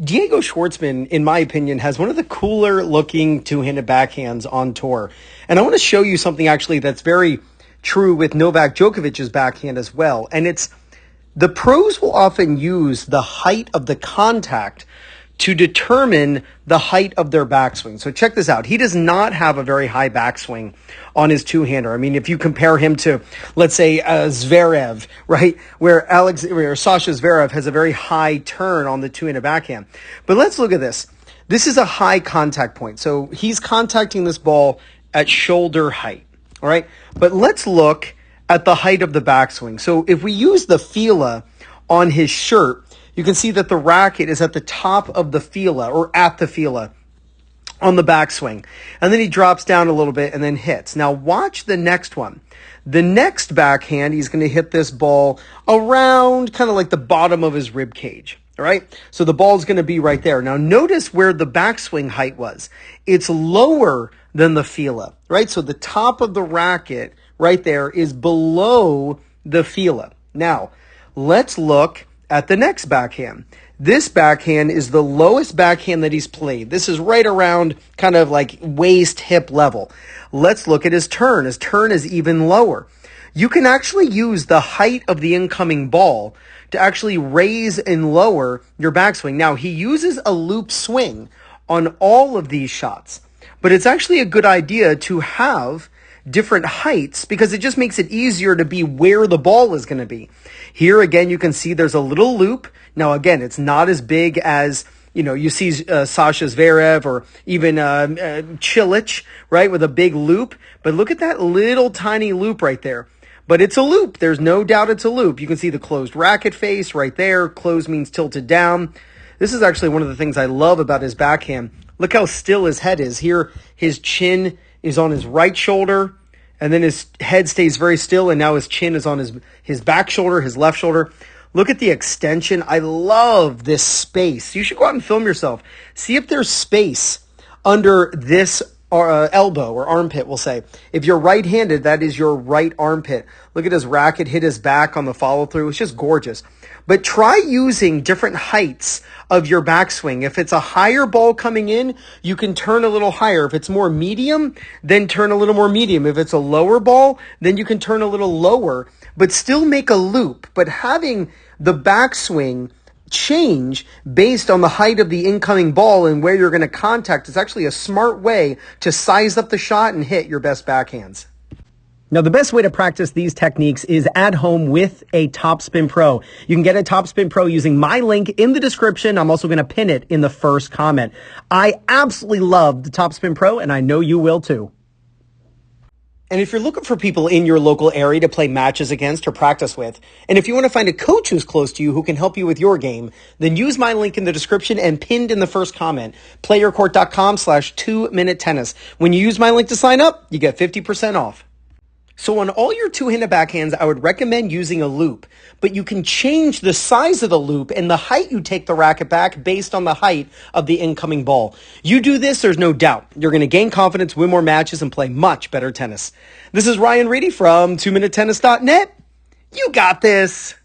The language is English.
Diego Schwartzman, in my opinion, has one of the cooler looking two-handed backhands on tour. And I want to show you something actually that's very true with Novak Djokovic's backhand as well. And it's the pros will often use the height of the contact to determine the height of their backswing. So check this out. He does not have a very high backswing on his two-hander. I mean, if you compare him to, let's say, Zverev, right, where Sasha Zverev has a very high turn on the two-handed backhand. But let's look at this. This is a high contact point. So he's contacting this ball at shoulder height, all right? But let's look at the height of the backswing. So if we use the fila on his shirt, you can see that the racket is at the top of the fila, or at the fila on the backswing. And then he drops down a little bit and then hits. Now watch the next one. The next backhand, he's going to hit this ball around kind of like the bottom of his rib cage. All right. So the ball's going to be right there. Now notice where the backswing height was. It's lower than the fila, right? So the top of the racket right there is below the fila. Now let's look at the next backhand. This backhand is the lowest backhand that he's played. This is right around kind of like waist hip level. Let's look at his turn. His turn is even lower. You can actually use the height of the incoming ball to actually raise and lower your backswing. Now, he uses a loop swing on all of these shots, but it's actually a good idea to have different heights because it just makes it easier to be where the ball is going to be. Here again, you can see there's a little loop. Now again, it's not as big as, you see Sasha Zverev or even Cilic, right, with a big loop. But look at that little tiny loop right there. But it's a loop. There's no doubt it's a loop. You can see the closed racket face right there. Closed means tilted down. This is actually one of the things I love about his backhand. Look how still his head is. Here, his chin is on his right shoulder, and then his head stays very still, and now his chin is on his back shoulder, his left shoulder. Look at the extension. I love this space. You should go out and film yourself. See if there's space under this elbow or armpit, we'll say. If you're right-handed, that is your right armpit. Look at his racket hit his back on the follow-through. It's just gorgeous. But try using different heights of your backswing. If it's a higher ball coming in, you can turn a little higher. If it's more medium, then turn a little more medium. If it's a lower ball, then you can turn a little lower, but still make a loop. But having the backswing change based on the height of the incoming ball and where you're going to contact is actually a smart way to size up the shot and hit your best backhands. Now, the best way to practice these techniques is at home with a Topspin Pro. You can get a Topspin Pro using my link in the description. I'm also going to pin it in the first comment. I absolutely love the Topspin Pro, and I know you will too. And if you're looking for people in your local area to play matches against or practice with, and if you want to find a coach who's close to you who can help you with your game, then use my link in the description and pinned in the first comment, playyourcourt.com/2minutetennis. When you use my link to sign up, you get 50% off. So on all your two-handed backhands, I would recommend using a loop, but you can change the size of the loop and the height you take the racket back based on the height of the incoming ball. You do this, there's no doubt. You're going to gain confidence, win more matches, and play much better tennis. This is Ryan Reedy from 2minutetennis.net. You got this.